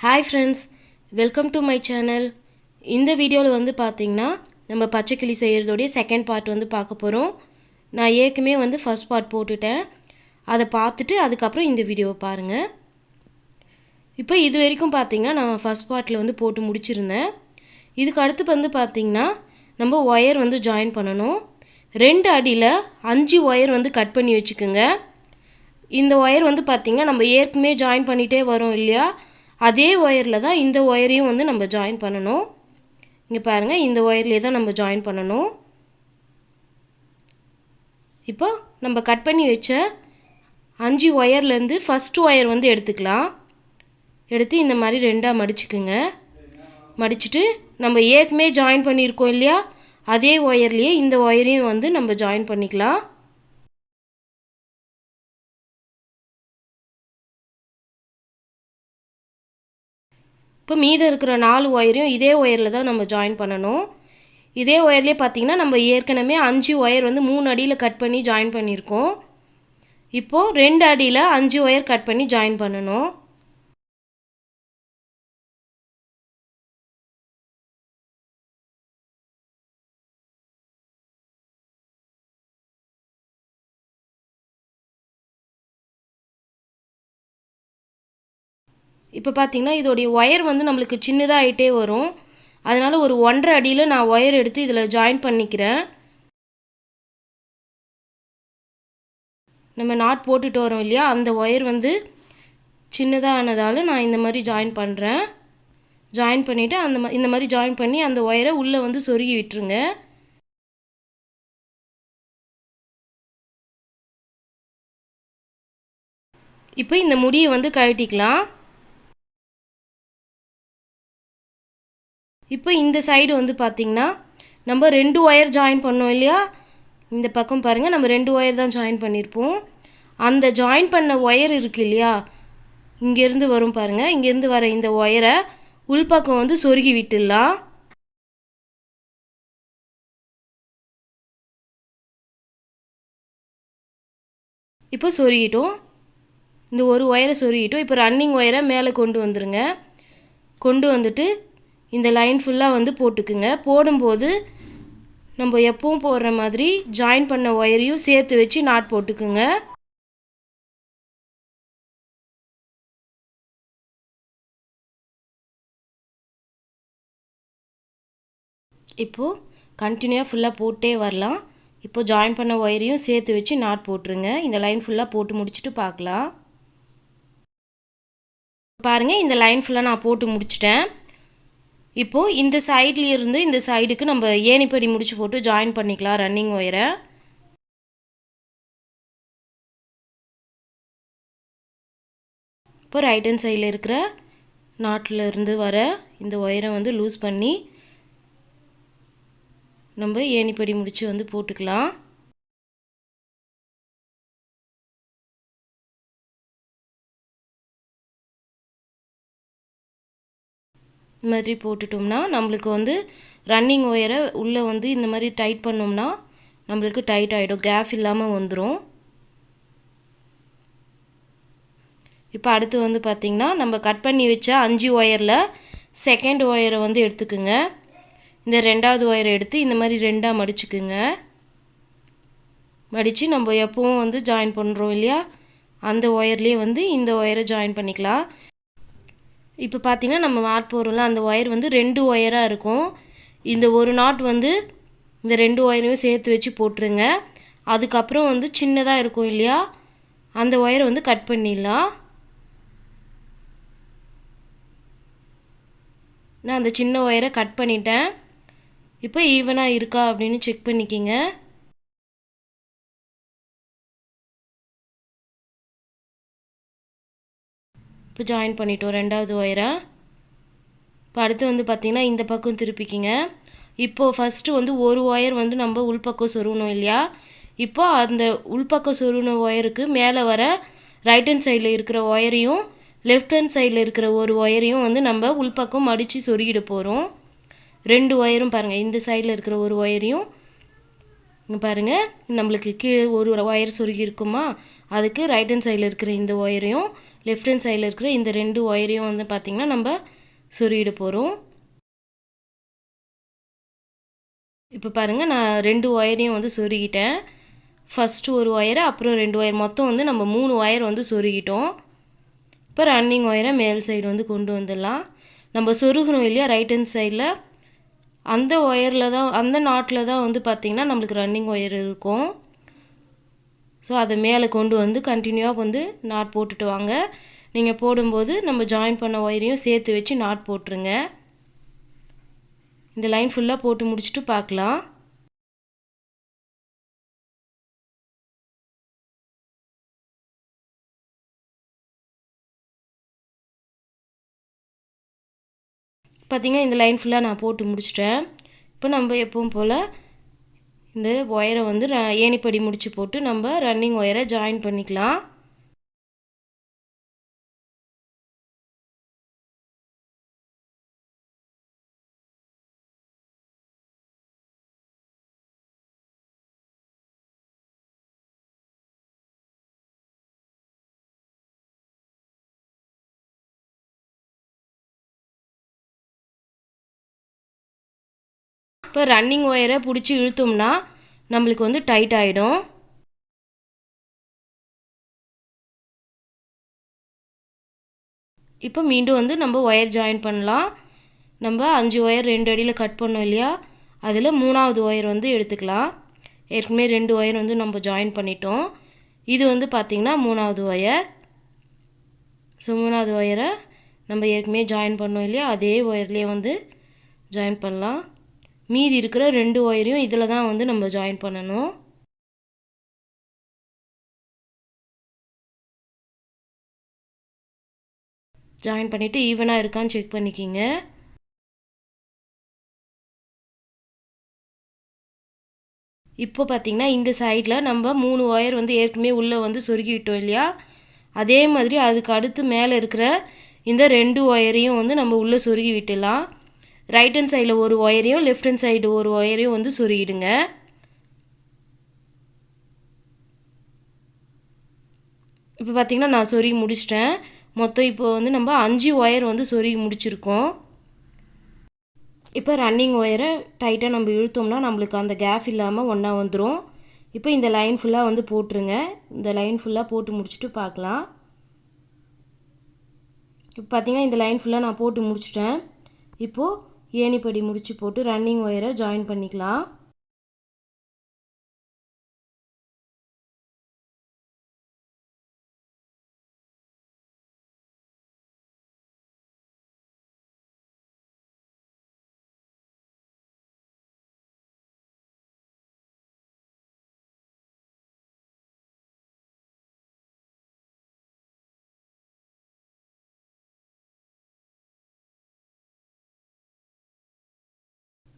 Hi friends, welcome to my channel. இந்த வீடியோவில் வந்து பார்த்தீங்கன்னா நம்ம பச்சைக்கிளி செய்கிறதோடைய செகண்ட் பார்ட் வந்து பார்க்க போகிறோம். நான் ஏற்கனவே வந்து ஃபர்ஸ்ட் பார்ட் போட்டுட்டேன். அதை பார்த்துட்டு அதுக்கப்புறம் இந்த வீடியோவை பாருங்கள். இப்போ இது வரைக்கும் பார்த்தீங்கன்னா நான் ஃபர்ஸ்ட் பார்ட்டில் வந்து போட்டு முடிச்சிருந்தேன். இதுக்கு அடுத்து வந்து பார்த்தீங்கன்னா நம்ம ஒயர் வந்து ஜாயின் பண்ணணும். 2 அடியில் 5 ஒயர் வந்து கட் பண்ணி வச்சுக்கோங்க. இந்த ஒயர் வந்து பார்த்தீங்கன்னா நம்ம ஏற்கனவே ஜாயின் பண்ணிகிட்டே வரோம் இல்லையா, அதே ஒயரில் தான் இந்த ஒயரையும் வந்து நம்ம ஜாயின் பண்ணணும். இங்கே பாருங்கள், இந்த ஒயர்லேயே தான் நம்ம ஜாயின் பண்ணணும். இப்போ நம்ம கட் பண்ணி வச்ச 5 ஒயர்லேருந்து ஃபஸ்ட்டு ஒயர் வந்து எடுத்துக்கலாம். எடுத்து இந்த மாதிரி 2ஆக மடிச்சுக்குங்க. மடிச்சுட்டு நம்ம ஏற்கனவே ஜாயின் பண்ணியிருக்கோம் இல்லையா, அதே ஒயர்லேயே இந்த ஒயரையும் வந்து நம்ம ஜாயின் பண்ணிக்கலாம். இப்போ மீதம் இருக்கிற 4 ஒயரையும் இதே ஒயரில் தான் நம்ம ஜாயின் பண்ணணும். இதே ஒயர்லேயே பார்த்திங்கன்னா நம்ம ஏற்கனவே 5 ஒயர் வந்து 3 அடியில் கட் பண்ணி ஜாயின் பண்ணியிருக்கோம். இப்போது 2 அடியில் 5 ஒயர் கட் பண்ணி ஜாயின் பண்ணணும். இப்போ பார்த்திங்கன்னா இதோடைய ஒயர் வந்து நம்மளுக்கு சின்னதாக ஆகிட்டே வரும். அதனால் ஒரு 1.5 அடியில் நான் ஒயர் எடுத்து இதில் ஜாயின் பண்ணிக்கிறேன். நம்ம நாட் போட்டுட்டு வரோம் இல்லையா, அந்த ஒயர் வந்து சின்னதாக ஆனதால் நான் இந்த மாதிரி ஜாயின் பண்ணுறேன். ஜாயின் பண்ணிவிட்டு இந்த மாதிரி ஜாயின் பண்ணி அந்த ஒயரை உள்ளே வந்து சொருகி விட்டுருங்க. இப்போ இந்த முடியை வந்து கழட்டிக்கலாம். இப்போ இந்த சைடு வந்து பார்த்திங்கன்னா நம்ம 2 ஒயர் ஜாயின் பண்ணோம் இல்லையா, இந்த பக்கம் பாருங்கள், நம்ம 2 ஒயர் தான் ஜாயின் பண்ணியிருப்போம். அந்த ஜாயின் பண்ண ஒயர் இருக்குது இல்லையா, இங்கேருந்து வரும் பாருங்கள், இங்கேருந்து வர இந்த ஒயரை உள்பக்கம் வந்து சொருகி விட்டுடலாம். இப்போ சொருகிட்டோம். இந்த ஒரு ஒயரை சொருகிட்டோம். இப்போ ரன்னிங் ஒயரை மேலே கொண்டு வந்துடுங்க. கொண்டு வந்துட்டு இந்த லைன் ஃபுல்லாக வந்து போட்டுக்குங்க. போடும்போது நம்ம எப்பவும் போடுற மாதிரி ஜாயின் பண்ண ஒயரையும் சேர்த்து வச்சு நாட் போட்டுக்குங்க. இப்போது கண்டினியூவாக ஃபுல்லாக போட்டே வரலாம். இப்போது ஜாயின் பண்ண ஒயரையும் சேர்த்து வச்சு நாட் போட்டுருங்க. இந்த லைன் ஃபுல்லாக போட்டு முடிச்சுட்டு பார்க்கலாம். பாருங்கள், இந்த லைன் ஃபுல்லாக நான் போட்டு முடிச்சிட்டேன். இப்போது இந்த சைட்லேருந்து இந்த சைடுக்கு நம்ம ஏணிப்படி முடிச்சு போட்டு ஜாயின் பண்ணிக்கலாம் ரன்னிங் ஒயரை. இப்போ ரைட் ஹேண்ட் சைடில் இருக்கிற நாட்டில் இருந்து வர இந்த ஒயரை வந்து லூஸ் பண்ணி நம்ம ஏணிப்படி முடிச்சு வந்து போட்டுக்கலாம். இந்த மாதிரி போட்டுட்டோம்னா நம்மளுக்கு வந்து ரன்னிங் ஒயரை உள்ளே வந்து இந்த மாதிரி டைட் பண்ணோம்னா நம்மளுக்கு டைட் ஆகிடும், கேப் இல்லாமல் வந்துடும். இப்போ அடுத்து வந்து பார்த்திங்கன்னா நம்ம கட் பண்ணி வச்ச 5 ஒயரில் செகண்ட் ஒயரை வந்து எடுத்துக்குங்க. இந்த 2ஆவது ஒயரை எடுத்து இந்த மாதிரி 2ஆக மடிச்சுக்குங்க. மடித்து நம்ம எப்பவும் வந்து ஜாயின் பண்ணுறோம் இல்லையா, அந்த ஒயர்லேயே வந்து இந்த ஒயரை ஜாயின் பண்ணிக்கலாம். இப்போ பார்த்திங்கன்னா நம்ம நாட் போடுறோம்ல, அந்த ஒயர் வந்து 2 ஒயராக இருக்கும். இந்த ஒரு நாட் வந்து இந்த 2 ஒயரையும் சேர்த்து வச்சு போட்டுருங்க. அதுக்கப்புறம் வந்து சின்னதாக இருக்கும் இல்லையா, அந்த ஒயரை வந்து கட் பண்ணிடலாம். நான் அந்த சின்ன ஒயரை கட் பண்ணிட்டேன். இப்போ ஈவனாக இருக்கா அப்படின்னு செக் பண்ணிக்கிங்க. இப்போ ஜாயின் பண்ணிட்டோம் 2ஆவது ஒயரை. இப்போ அடுத்து வந்து பார்த்திங்கன்னா இந்த பக்கம் திருப்பிக்கிங்க. இப்போது ஃபஸ்ட்டு வந்து ஒரு ஒயர் வந்து நம்ம உள்பக்கம் சொருகணும் இல்லையா, இப்போது அந்த உள்பக்கம் சொருகின ஒயருக்கு மேலே வர ரைட் ஹேண்ட் சைடில் இருக்கிற ஒயரையும் லெஃப்ட் ஹேண்ட் சைடில் இருக்கிற ஒரு ஒயரையும் வந்து நம்ம உள்பக்கம் மடித்து சொருகிட போகிறோம். 2 ஒயரும் பாருங்கள், இந்த சைடில் இருக்கிற ஒரு ஒயரையும் இங்கே பாருங்கள், நம்மளுக்கு கீழே ஒரு ஒயர் சொருகி இருக்குமா, அதுக்கு ரைட் ஹேண்ட் சைடில் இருக்கிற இந்த ஒயரையும் லெஃப்ட் ஹேண்ட் சைடில் இருக்கிற இந்த 2 ஒயரையும் வந்து பார்த்திங்கன்னா நம்ம சொருகிட போகிறோம். இப்போ பாருங்கள், நான் 2 ஒயரையும் வந்து சொருகிட்டேன். ஃபஸ்ட்டு ஒரு ஒயரை, அப்புறம் 2 ஒயர், மொத்தம் வந்து நம்ம 3 ஒயர் வந்து சொருகிட்டோம். இப்போ ரன்னிங் ஒயரை மேல் சைடு வந்து கொண்டு வந்துடலாம். நம்ம சொருகணும் இல்லையா ரைட் ஹேண்ட் சைடில், அந்த ஒயரில் தான், அந்த நாட்டில் தான் வந்து பார்த்திங்கன்னா நம்மளுக்கு ரன்னிங் ஒயர் இருக்கும். ஸோ அதை மேலே கொண்டு வந்து கண்டினியூவாக வந்து நாட் போட்டுட்டு வாங்க. நீங்கள் போடும்போது நம்ம ஜாயின் பண்ண ஒயரையும் சேர்த்து வச்சு நாட் போட்டுருங்க. இந்த லைன் ஃபுல்லாக போட்டு முடிச்சுட்டு பார்க்கலாம். பார்த்திங்கன்னா இந்த லைன் ஃபுல்லாக நான் போட்டு முடிச்சிட்டேன். இப்போ நம்ம எப்பவும் போல் இந்த ஒயரை வந்து ஏணிப்படி முடிச்சு போட்டு நம்ம ரன்னிங் ஒயரை ஜாயின் பண்ணிக்கலாம். இப்போ ரன்னிங் ஒயரை பிடிச்சி இழுத்தோம்னா நம்மளுக்கு வந்து டைட் ஆகிடும். இப்போ மீண்டும் வந்து நம்ம ஒயர் ஜாயின் பண்ணலாம். நம்ம 5 ஒயர் 2 அடியில் கட் பண்ணோம் இல்லையா, அதில் 3வது ஒயர் வந்து எடுத்துக்கலாம். ஏற்கனவே 2 ஒயர் வந்து நம்ம ஜாயின் பண்ணிட்டோம். இது வந்து பார்த்திங்கன்னா 3வது ஒயர். ஸோ 3வது ஒயரை நம்ம ஏற்கனவே ஜாயின் பண்ணோம் இல்லையா, அதே ஒயர்லேயே வந்து ஜாயின் பண்ணலாம். மீதி இருக்கிற 2 ஒயரையும் இதில் தான் வந்து நம்ம ஜாயின் பண்ணணும். ஜாயின் பண்ணிவிட்டு ஈவனாக இருக்கான்னு செக் பண்ணிக்கிங்க. இப்போ பார்த்திங்கன்னா இந்த சைடில் நம்ம 3 ஒயர் வந்து ஏற்கனவே உள்ளே வந்து சொருகி விட்டோம் இல்லையா, அதே மாதிரி அதுக்கு அடுத்து மேலே இருக்கிற இந்த 2 ஒயரையும் வந்து நம்ம உள்ளே சொருகி விட்டுடலாம். ரைட் ஹேண்ட் சைடில் ஒரு ஒயரையும் லெஃப்ட் ஹேண்ட் சைடு ஒரு ஒயரையும் வந்து சொருகிடுங்க. இப்போ பார்த்திங்கன்னா நான் சொருகி முடிச்சிட்டேன். மொத்தம் இப்போ வந்து நம்ம 5 ஒயர் வந்து சொருகி முடிச்சிருக்கோம். இப்போ ரன்னிங் ஒயரை டைட்டாக நம்ம இழுத்தோம்னா நம்மளுக்கு அந்த கேப் இல்லாமல் ஒன்றா வந்துடும். இப்போ இந்த லைன் ஃபுல்லாக வந்து போட்டுருங்க. இந்த லைன் ஃபுல்லாக போட்டு முடிச்சுட்டு பார்க்கலாம். இப்போ பார்த்திங்கன்னா இந்த லைன் ஃபுல்லாக நான் போட்டு முடிச்சிட்டேன். இப்போது ஏணிப்படி முடிச்சு போட்டு ரன்னிங் ஒயரை ஜாயின் பண்ணிக்கலாம்.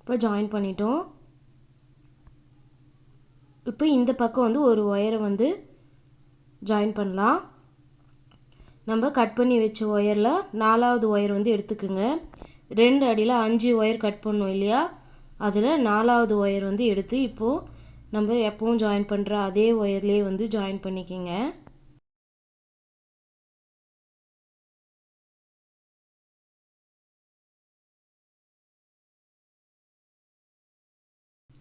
இப்போ ஜாயின் பண்ணிட்டோம். இப்போ இந்த பக்கம் வந்து ஒரு ஒயரை வந்து ஜாயின் பண்ணலாம். நம்ம கட் பண்ணி வச்ச ஒயரில் 4வது ஒயர் வந்து எடுத்துக்குங்க. 2 அடியில் 5 ஒயர் கட் பண்ணோம் இல்லையா, அதில் 4வது ஒயர் வந்து எடுத்து இப்போது நம்ம எப்பவும் ஜாயின் பண்ணுற அதே ஒயர்லேயே வந்து ஜாயின் பண்ணிக்கோங்க.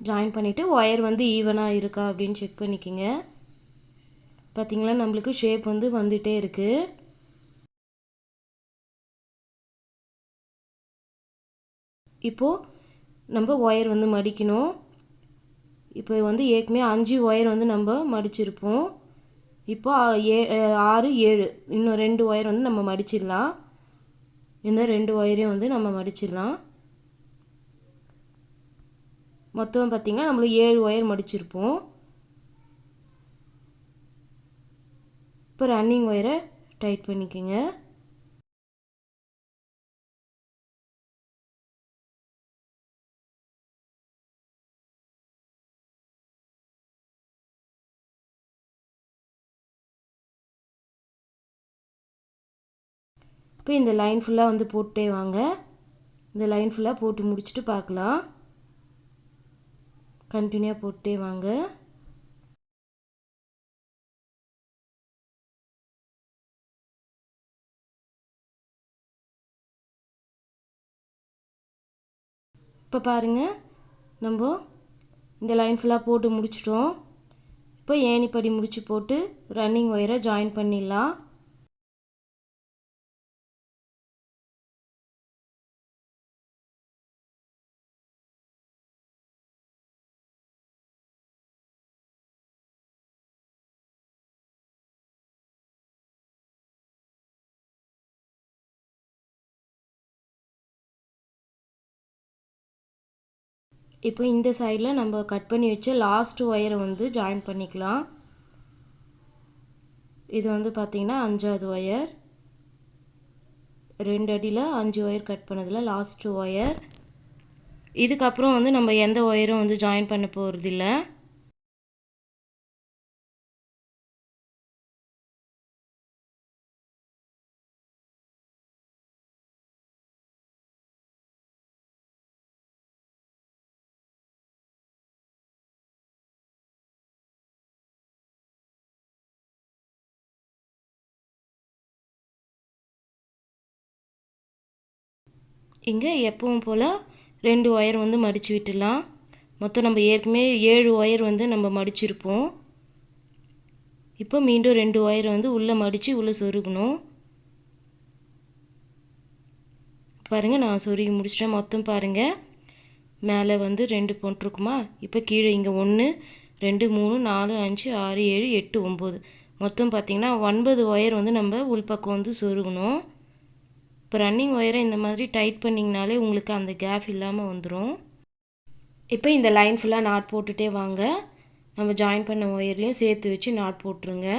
ஜாயின் பண்ணிவிட்டு ஒயர் வந்து ஈவனாக இருக்கா அப்படின்னு செக் பண்ணிக்கோங்க. பார்த்திங்களா, நம்மளுக்கு ஷேப் வந்து வந்துகிட்டே இருக்குது. இப்போது நம்ம ஒயர் வந்து மடிக்கணும். இப்போ வந்து ஏற்கனவே 5 ஒயர் வந்து நம்ம மடிச்சிருப்போம். இப்போ 6 7 இன்னும் 2 ஒயர் வந்து நம்ம மடிச்சிடலாம். இந்த 2 ஒயரையும் வந்து நம்ம மடிச்சிடலாம். மொத்தம் பார்த்திங்கன்னா நம்மளுக்கு 7 ஒயர் மடிச்சிருப்போம். இப்போ ரன்னிங் ஒயரை டைட் பண்ணிக்கோங்க. இப்போ இந்த லைன் ஃபுல்லாக வந்து போட்டே வாங்க. இந்த லைன் ஃபுல்லாக போட்டு முடிச்சுட்டு பார்க்கலாம். கண்டினியூவாக போட்டே வாங்க. இப்போ பாருங்கள், நம்ம இந்த லைன் ஃபுல்லாக போட்டு முடிச்சிட்டோம். இப்போ ஏணிப்படி முடிச்சு போட்டு ரன்னிங் ஒயரை ஜாயின் பண்ணிடலாம். இப்போ இந்த சைடில் நம்ம கட் பண்ணி வச்ச லாஸ்ட் ஒயரை வந்து ஜாயின் பண்ணிக்கலாம். இது வந்து பார்த்திங்கன்னா 5வது ஒயர். 2 அடியில் 5 ஒயர் கட் பண்ணதில் லாஸ்ட் ஒயர். இதுக்கப்புறம் வந்து நம்ம எந்த ஒயரும் வந்து ஜாயின் பண்ண போகிறதில்ல. இங்கே எப்பவும் போல் 2 ஒயர் வந்து மடித்து விட்டுடலாம். மொத்தம் நம்ம ஏற்கனவே 7 ஒயர் வந்து நம்ம மடிச்சிருப்போம். இப்போ மீண்டும் 2 ஒயர் வந்து உள்ளே மடித்து உள்ளே சொருகணும். பாருங்கள், நான் சொருகி முடிச்சிட்டேன். மொத்தம் பாருங்கள், மேலே வந்து 2 போட்டிருக்குமா. இப்போ கீழே இங்கே 1 2 3 4 5 6 7 8 9 மொத்தம் பார்த்திங்கன்னா 9 ஒயர் வந்து நம்ம உள்பக்கம் வந்து சொருகணும். இப்போ ரன்னிங் ஒயரை இந்த மாதிரி டைட் பண்ணிங்கனாலே உங்களுக்கு அந்த கேப் இல்லாமல் வந்துடும். இப்போ இந்த லைன் ஃபுல்லாக நாட் போட்டுகிட்டே வாங்க. நம்ம ஜாயின் பண்ண ஒயர்லேயும் சேர்த்து வச்சு நாட் போட்டுருங்க.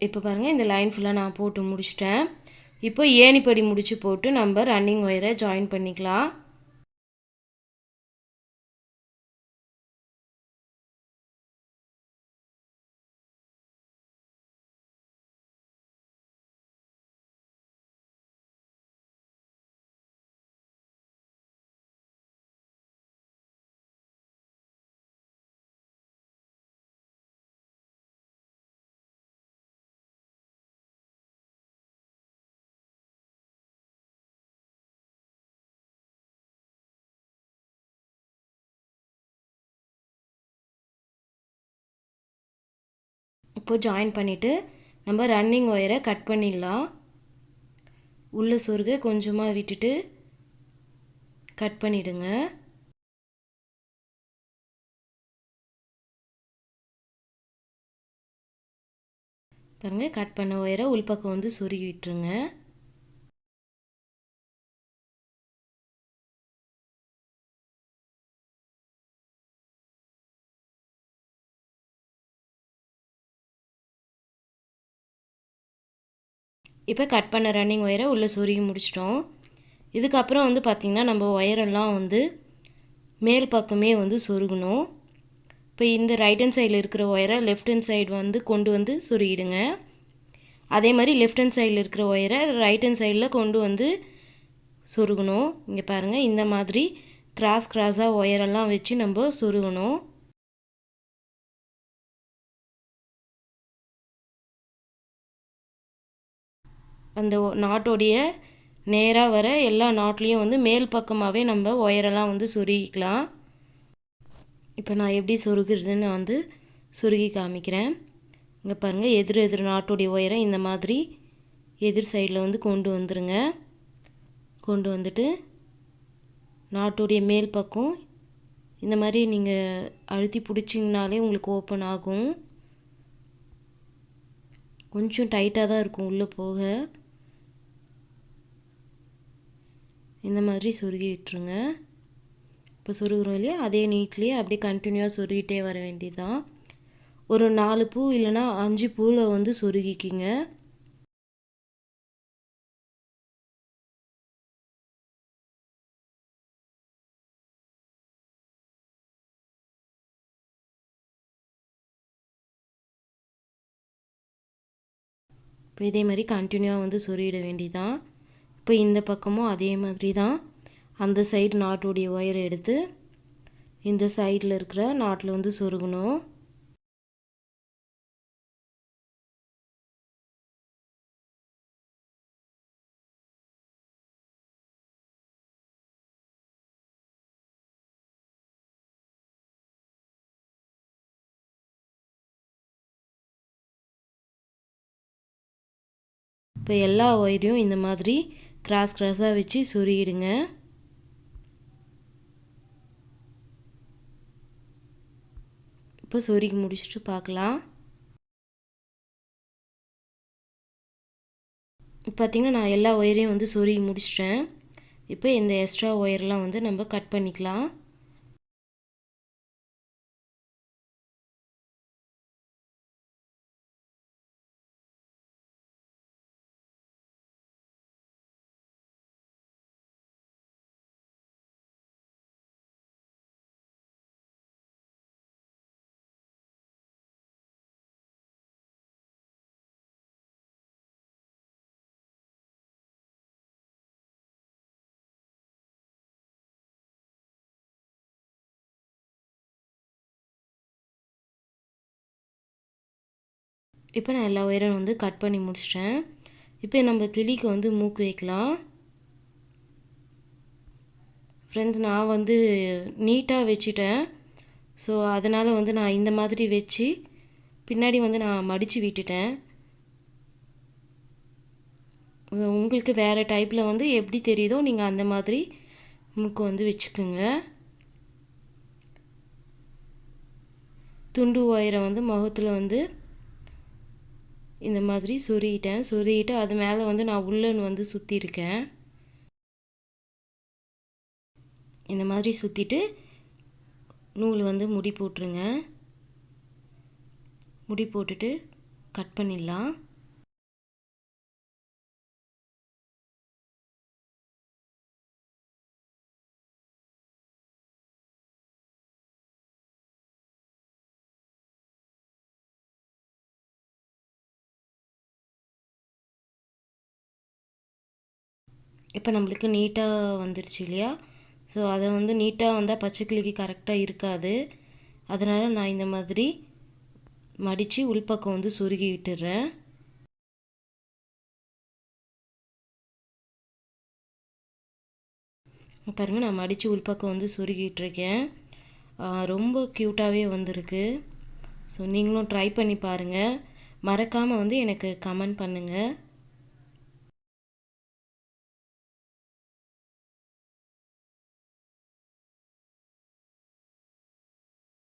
இப்போ பாருங்கள், இந்த லைன் ஃபுல்லாக நான் போட்டு முடிச்சிட்டேன். இப்போ ஏணிப்படி முடிச்சு போட்டு நம்ம ரன்னிங் ஒயரை ஜாயின் பண்ணிக்கலாம். இப்போது ஜாயின் பண்ணிவிட்டு நம்ம ரன்னிங் ஒயரை கட் பண்ணிடலாம். உள்ளே சொருக கொஞ்சமாக விட்டுட்டு கட் பண்ணிவிடுங்க. பாருங்கள், கட் பண்ண ஒயரை உள்பக்கம் வந்து சொருகி விட்டுருங்க. இப்போ கட் பண்ண ரன்னிங் ஒயரை உள்ளே சொருகி முடிச்சிட்டோம். இதுக்கப்புறம் வந்து பார்த்திங்கன்னா நம்ம ஒயரெல்லாம் வந்து மேல் பக்கமே வந்து சொருகணும். இப்போ இந்த ரைட் ஹேண்ட் சைடில் இருக்கிற ஒயரை லெஃப்ட் ஹேண்ட் சைடு வந்து கொண்டு வந்து சொருகிடுங்க. அதே மாதிரி லெஃப்ட் ஹேண்ட் சைடில் இருக்கிற ஒயரை ரைட் ஹேண்ட் சைடில் கொண்டு வந்து சொருகணும். இங்கே பாருங்கள், இந்த மாதிரி கிராஸாக ஒயரெல்லாம் வச்சு நம்ம சொருகணும். அந்த நாட்டோடைய நேராக வர எல்லா நாட்லேயும் வந்து மேல் பக்கமாகவே நம்ம ஒயரெல்லாம் வந்து சொருகிக்கலாம். இப்போ நான் எப்படி சொருகிறதுன்னு வந்து சொருகி காமிக்கிறேன். இங்கே பாருங்கள், எதிர் நாட்டோடைய ஒயரை இந்த மாதிரி எதிர் சைடில் வந்து கொண்டு வந்துடுங்க. கொண்டு வந்துட்டு நாட்டோடைய மேல் பக்கம் இந்த மாதிரி நீங்கள் அழுத்தி பிடிச்சிங்கனாலே உங்களுக்கு ஓப்பன் ஆகும். கொஞ்சம் டைட்டாக தான் இருக்கும் உள்ளே போக. இந்த மாதிரி சொருகி விட்டுருங்க. இப்போ சொருகிறோம் இல்லையா, அதே நீட்லேயே அப்படியே கண்டினியூவாக சொருகிட்டே வர வேண்டியதுதான். ஒரு 4 பூ இல்லைனா 5 பூவில் வந்து சொருகிக்கிங்க. இப்போ இதே மாதிரி கண்டினியூவாக வந்து சொருகிட வேண்டியதுதான். இப்போ இந்த பக்கமும் அதே மாதிரி தான் அந்த சைடு நாட்டுடைய ஒயரை எடுத்து இந்த சைடில் இருக்கிற நாட்டில் வந்து சொருகணும். இப்போ எல்லா ஒயரையும் இந்த மாதிரி கிராஸ் கிராஸாக வச்சு சொருகிடுங்க. இப்போ சொருகி முடிச்சுட்டு பார்க்கலாம். பார்த்திங்கன்னா நான் எல்லா ஒயரையும் வந்து சொருகி முடிச்சிட்டேன். இப்போ இந்த எக்ஸ்ட்ரா ஒயர்லாம் வந்து நம்ம கட் பண்ணிக்கலாம். இப்போ நான் எல்லா ஒயரும் வந்து கட் பண்ணி முடிச்சிட்டேன். இப்போ நம்ம கிளிக்கு வந்து மூக்கு வைக்கலாம். ஃப்ரெண்ட்ஸ், நான் வந்து நீட்டாக வச்சுட்டேன். ஸோ அதனால் வந்து நான் இந்த மாதிரி வச்சு பின்னாடி வந்து நான் மடித்து விட்டுட்டேன். உங்களுக்கு வேறு டைப்பில் வந்து எப்படி தெரியுதோ நீங்கள் அந்த மாதிரி மூக்கு வந்து வச்சுக்கோங்க. துண்டு ஒயரை வந்து முகத்தில் வந்து இந்த மாதிரி சொருகிட்டு அது மேலே வந்து நான் உள்ளன் வந்து சுற்றிருக்கேன். இந்த மாதிரி சுற்றிட்டு நூல் வந்து முடி போட்டுருங்க. முடி போட்டுட்டு கட் பண்ணிடலாம். இப்போ நம்மளுக்கு நீட்டாக வந்துடுச்சு இல்லையா? ஸோ அதை வந்து நீட்டாக வந்தால் பச்சைக்கிளிக்கு கரெக்டாக இருக்காது. அதனால் நான் இந்த மாதிரி மடித்து உள்பக்கம் வந்து சொருகி விட்டுடுறேன். பாருங்கள், நான் மடித்து உள்பக்கம் வந்து சொருகிட்டுருக்கேன். ரொம்ப க்யூட்டாகவே வந்திருக்கு. ஸோ நீங்களும் ட்ரை பண்ணி பாருங்கள். மறக்காமல் வந்து எனக்கு கமெண்ட் பண்ணுங்கள்.